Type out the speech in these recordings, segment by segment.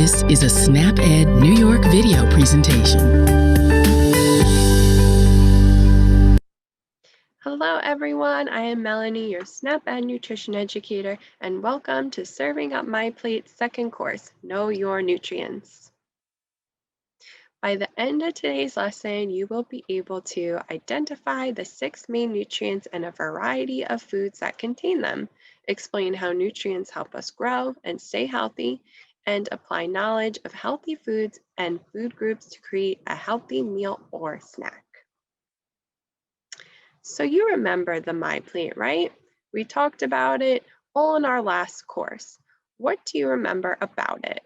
This is a SnapEd New York video presentation. Hello everyone, I am Melanie, your SnapEd nutrition educator, and welcome to Serving Up My Plate second course, Know Your Nutrients. By the end of today's lesson, you will be able to identify the 6 main nutrients and a variety of foods that contain them, explain how nutrients help us grow and stay healthy, and apply knowledge of healthy foods and food groups to create a healthy meal or snack. So you remember the MyPlate, right? We talked about it all in our last course. What do you remember about it?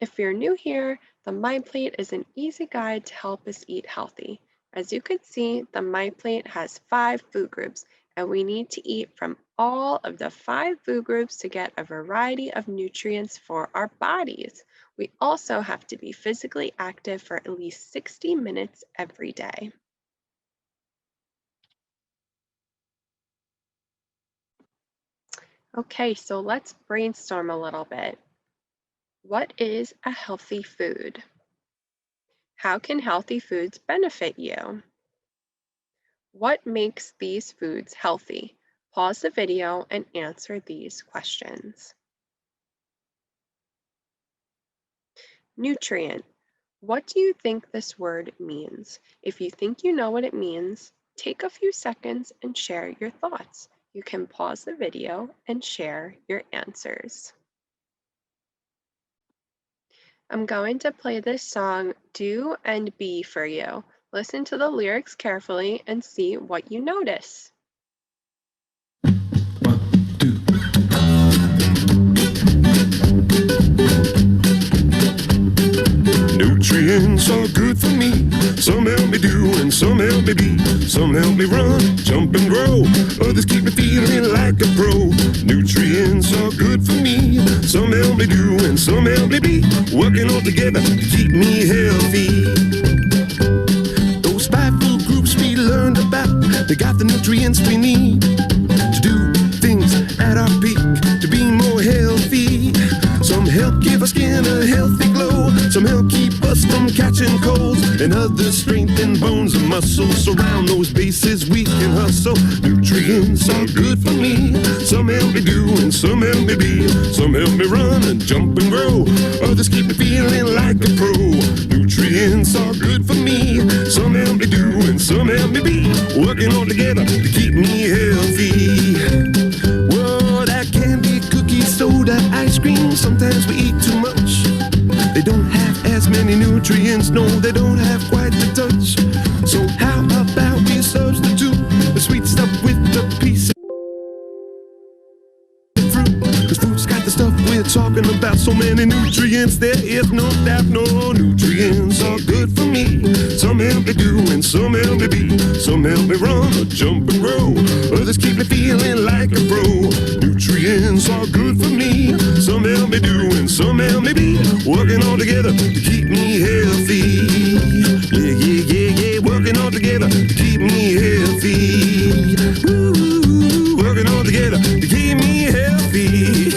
If you're new here, the MyPlate is an easy guide to help us eat healthy. As you can see, the MyPlate has 5 food groups, and we need to eat from all of the 5 food groups to get a variety of nutrients for our bodies. We also have to be physically active for at least 60 minutes every day. Okay, so let's brainstorm a little bit. What is a healthy food? How can healthy foods benefit you? What makes these foods healthy? Pause the video and answer these questions. Nutrient. What do you think this word means? If you think you know what it means, take a few seconds and share your thoughts. You can pause the video and share your answers. I'm going to play this song, Do and Be, for you. Listen to the lyrics carefully and see what you notice. Nutrients are good for me. Some help me do and some help me be. Some help me run, jump and grow. Others keep me feeling like a pro. Nutrients are good for me. Some help me do and some help me be. Working all together to keep me healthy. Those 5 food groups we learned about, they got the nutrients we need to do things at our peak, to be more healthy. Some help give our skin a healthy glow. Some help keep us from catching colds, and others strengthen bones and muscles. Around those bases we can hustle. Nutrients are good for me. Some help me do and some help me be. Some help me run and jump and grow. Others keep me feeling like a pro. Nutrients are good for me. Some help me do and some help me be. Working all together to keep me healthy. Well, that candy, cookies, soda, ice cream, sometimes we eat too much. They don't have as many nutrients, no, they don't have quite the touch. So how about we substitute the sweet stuff with the piece of fruit? Cause fruit's got the stuff we're talking about. So many nutrients, there is no doubt. No, nutrients are good for me. Some help me do and some help me be. Some help me run or jump and grow. Others keep me feeling like a pro. Nutrients are good for me. Some help me do and some help me be. Working all together to keep me healthy. Yeah, yeah, yeah, yeah. Working all together to keep me healthy. Woo, working all together to keep me healthy.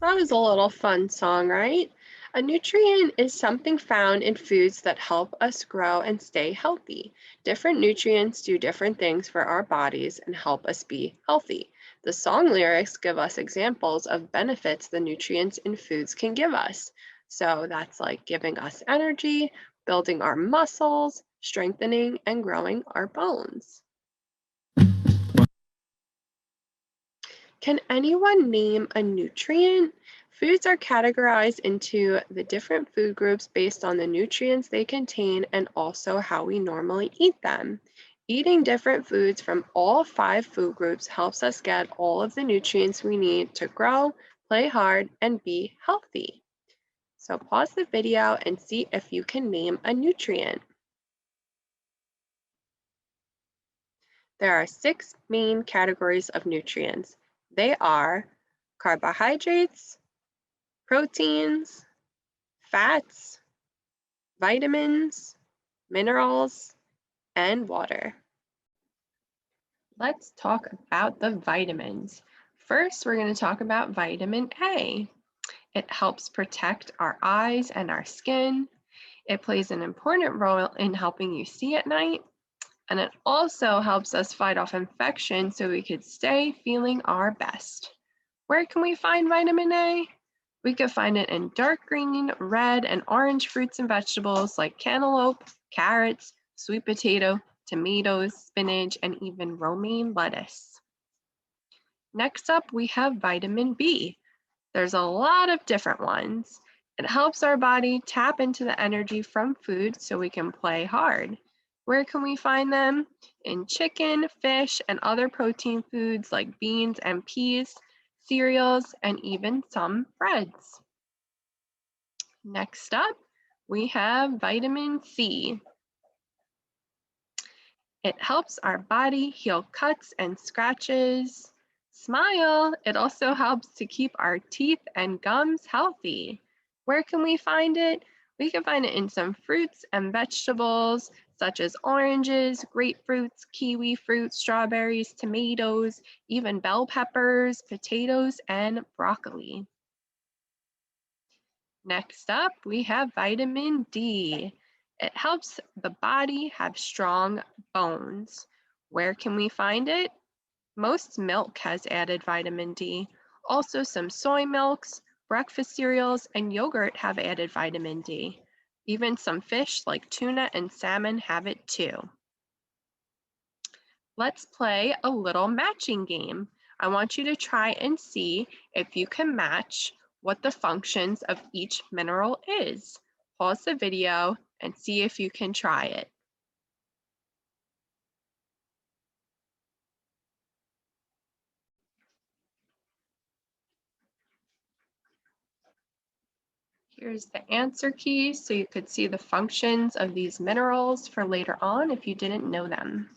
That was a little fun song, right? A nutrient is something found in foods that help us grow and stay healthy. Different nutrients do different things for our bodies and help us be healthy. The song lyrics give us examples of benefits the nutrients in foods can give us. So that's like giving us energy, building our muscles, strengthening and growing our bones. Can anyone name a nutrient? Foods are categorized into the different food groups based on the nutrients they contain and also how we normally eat them. Eating different foods from all 5 food groups helps us get all of the nutrients we need to grow, play hard, and be healthy. So pause the video and see if you can name a nutrient. There are 6 main categories of nutrients. They are carbohydrates, proteins, fats, vitamins, minerals, and water. Let's talk about the vitamins. First, we're going to talk about vitamin A. It helps protect our eyes and our skin. It plays an important role in helping you see at night. And it also helps us fight off infection so we could stay feeling our best. Where can we find vitamin A? We could find it in dark green, red, and orange fruits and vegetables like cantaloupe, carrots, sweet potato, tomatoes, spinach, and even romaine lettuce. Next up, we have vitamin B. There's a lot of different ones. It helps our body tap into the energy from food so we can play hard. Where can we find them? In chicken, fish, and other protein foods like beans and peas, cereals, and even some breads. Next up, we have vitamin C. It helps our body heal cuts and scratches. Smile, it also helps to keep our teeth and gums healthy. Where can we find it? We can find it in some fruits and vegetables such as oranges, grapefruits, kiwi fruit, strawberries, tomatoes, even bell peppers, potatoes, and broccoli. Next up, we have vitamin D. It helps the body have strong bones. Where can we find it? Most milk has added vitamin D. Also, some soy milks, breakfast cereals, and yogurt have added vitamin D. Even some fish like tuna and salmon have it too. Let's play a little matching game. I want you to try and see if you can match what the functions of each mineral is. Pause the video and see if you can try it. Here's the answer key so you could see the functions of these minerals for later on if you didn't know them.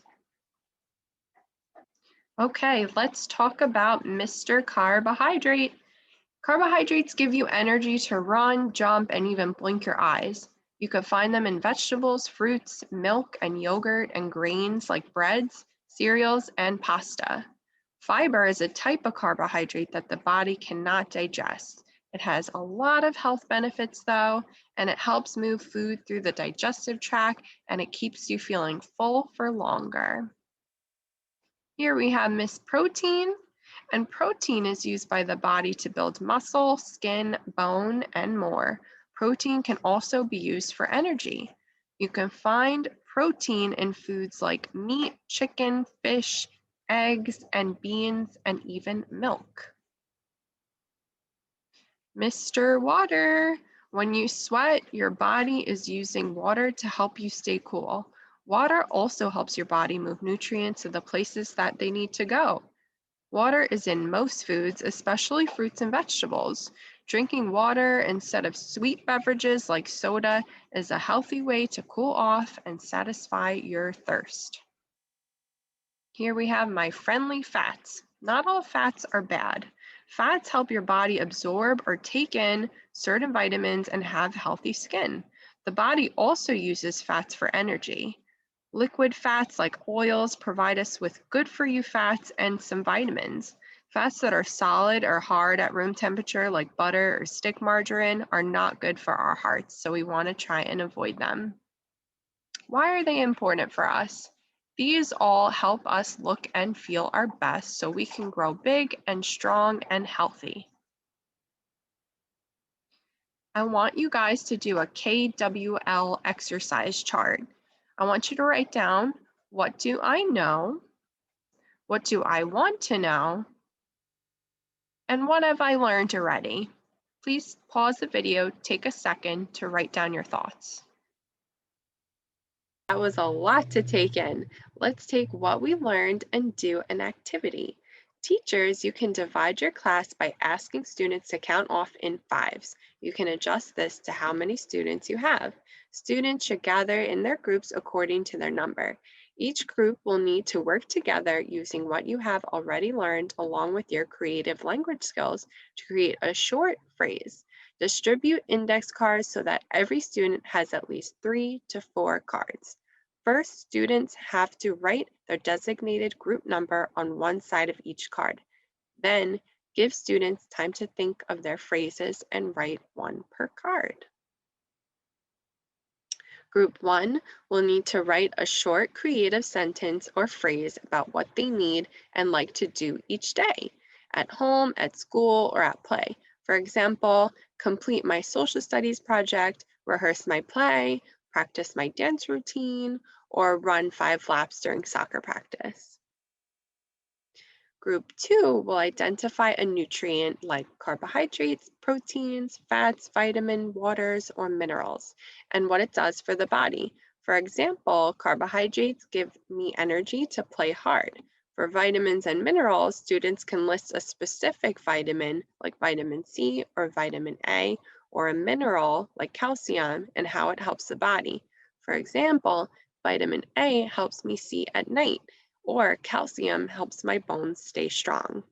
Okay, let's talk about Mr. Carbohydrate. Carbohydrates give you energy to run, jump, and even blink your eyes. You can find them in vegetables, fruits, milk, and yogurt, and grains like breads, cereals, and pasta. Fiber is a type of carbohydrate that the body cannot digest. It has a lot of health benefits though, and it helps move food through the digestive tract, and it keeps you feeling full for longer. Here we have Miss Protein, and protein is used by the body to build muscle, skin, bone, and more. Protein can also be used for energy. You can find protein in foods like meat, chicken, fish, eggs, and beans, and even milk. Mr. Water, when you sweat, your body is using water to help you stay cool. Water also helps your body move nutrients to the places that they need to go. Water is in most foods, especially fruits and vegetables. Drinking water instead of sweet beverages like soda is a healthy way to cool off and satisfy your thirst. Here we have my friendly fats. Not all fats are bad. Fats help your body absorb or take in certain vitamins and have healthy skin. The body also uses fats for energy. Liquid fats like oils provide us with good for you fats and some vitamins. Fats that are solid or hard at room temperature like butter or stick margarine are not good for our hearts, so we want to try and avoid them. Why are they important for us? These all help us look and feel our best so we can grow big and strong and healthy. I want you guys to do a KWL exercise chart. I want you to write down, what do I know? What do I want to know? And what have I learned already? Please pause the video, take a second to write down your thoughts. That was a lot to take in. Let's take what we learned and do an activity. Teachers, you can divide your class by asking students to count off in fives. You can adjust this to how many students you have. Students should gather in their groups according to their number. Each group will need to work together using what you have already learned along with your creative language skills to create a short phrase. Distribute index cards so that every student has at least 3 to 4 cards. First, students have to write their designated group number on one side of each card. Then, give students time to think of their phrases and write one per card. Group 1 will need to write a short creative sentence or phrase about what they need and like to do each day, at home, at school, or at play. For example, complete my social studies project, rehearse my play, practice my dance routine, or run 5 laps during soccer practice. Group 2 will identify a nutrient like carbohydrates, proteins, fats, vitamin, waters, or minerals, and what it does for the body. For example, carbohydrates give me energy to play hard. For vitamins and minerals, students can list a specific vitamin like vitamin C or vitamin A, or a mineral like calcium and how it helps the body. For example, vitamin A helps me see at night, or calcium helps my bones stay strong.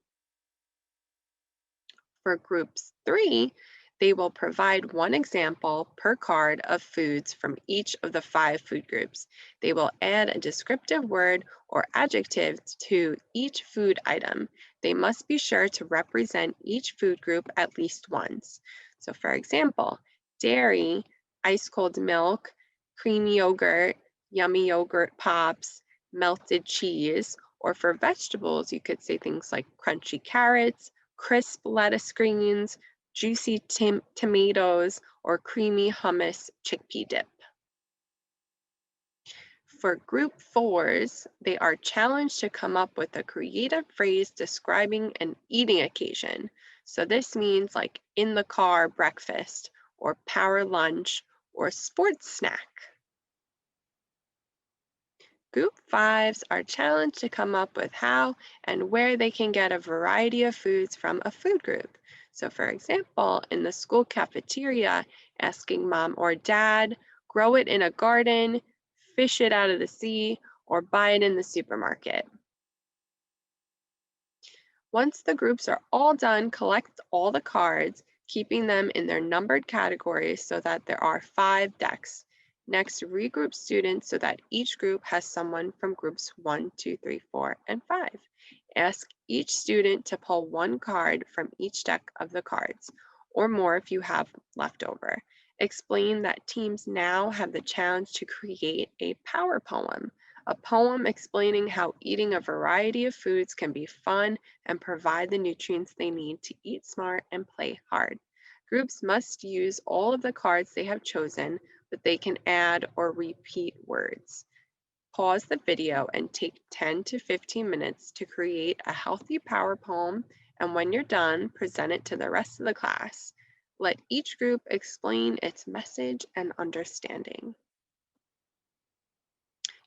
For groups 3, they will provide one example per card of foods from each of the 5 food groups. They will add a descriptive word or adjective to each food item. They must be sure to represent each food group at least once. So for example, dairy, ice cold milk, creamy yogurt, yummy yogurt pops, melted cheese, or for vegetables, you could say things like crunchy carrots, crisp lettuce greens, juicy tomatoes, or creamy hummus chickpea dip. For group 4s, they are challenged to come up with a creative phrase describing an eating occasion. So this means like in the car breakfast, or power lunch, or sports snack. Group 5s are challenged to come up with how and where they can get a variety of foods from a food group. So for example, in the school cafeteria, asking mom or dad, grow it in a garden, fish it out of the sea, or buy it in the supermarket. Once the groups are all done, collect all the cards, keeping them in their numbered categories so that there are 5 decks. Next, regroup students so that each group has someone from groups 1, 2, 3, 4, and 5. Ask each student to pull one card from each deck of the cards, or more if you have left over. Explain that teams now have the challenge to create a power poem, a poem explaining how eating a variety of foods can be fun and provide the nutrients they need to eat smart and play hard. Groups must use all of the cards they have chosen, but they can add or repeat words. Pause the video and take 10 to 15 minutes to create a healthy power poem, and when you're done, present it to the rest of the class. Let each group explain its message and understanding.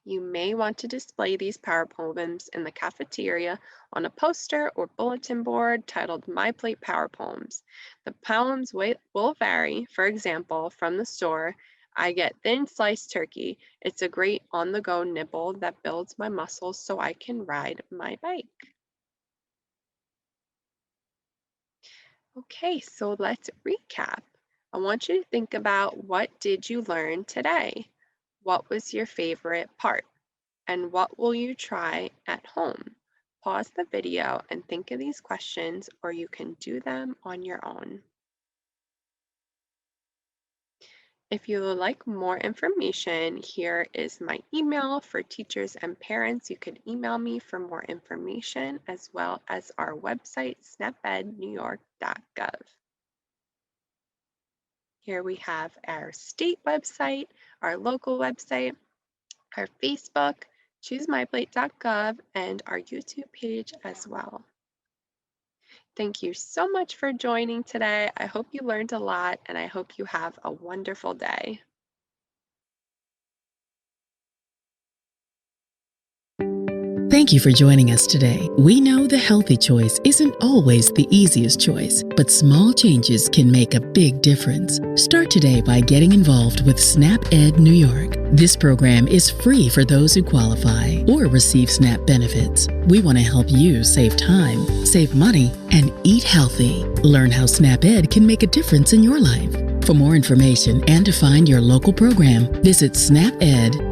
You may want to display these power poems in the cafeteria on a poster or bulletin board titled MyPlate Power Poems. The poems will vary. For example, from the store, I get thin sliced turkey. It's a great on-the-go nibble that builds my muscles so I can ride my bike. Okay, so let's recap. I want you to think about, what did you learn today? What was your favorite part? And what will you try at home? Pause the video and think of these questions, or you can do them on your own. If you would like more information, here is my email for teachers and parents. You could email me for more information, as well as our website, snapednewyork.gov. Here we have our state website, our local website, our Facebook, choosemyplate.gov, and our YouTube page as well. Thank you so much for joining today. I hope you learned a lot, and I hope you have a wonderful day. Thank you for joining us today. We know the healthy choice isn't always the easiest choice, but small changes can make a big difference. Start today by getting involved with SNAP Ed New York. This program is free for those who qualify or receive SNAP benefits. We want to help you save time, save money, and eat healthy. Learn how SNAP Ed can make a difference in your life. For more information and to find your local program, visit snapedny.org.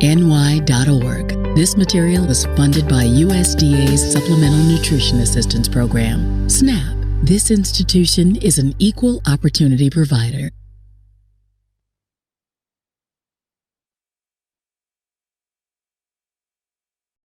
This material is funded by USDA's Supplemental Nutrition Assistance Program. SNAP. This institution is an equal opportunity provider.